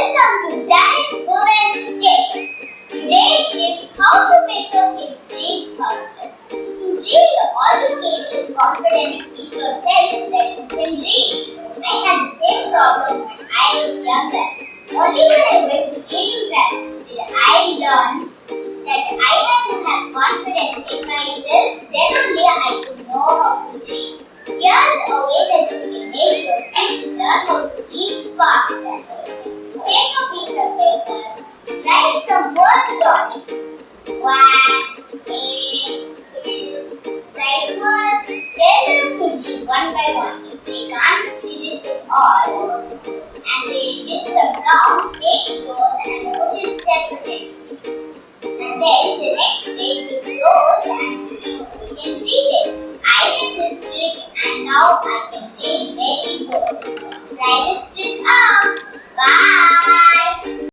Welcome to Buvan's Tips. Today's tips: how to make your kids read faster. To read, all you need is confidence in yourself that you can read. I had the same problem when I was younger. Only when I went to reading practice did I learn that I had to have confidence in myself. Then only I could know how to read. Here's a way that you can make your kids learn how to read faster. Take a piece of paper, write some words on it. One, is, write words, tell them to read one by one. If they can't finish it all and they did some wrong, take those and put it separately. And then the next day give those and see if you can read it. I did this trick and now I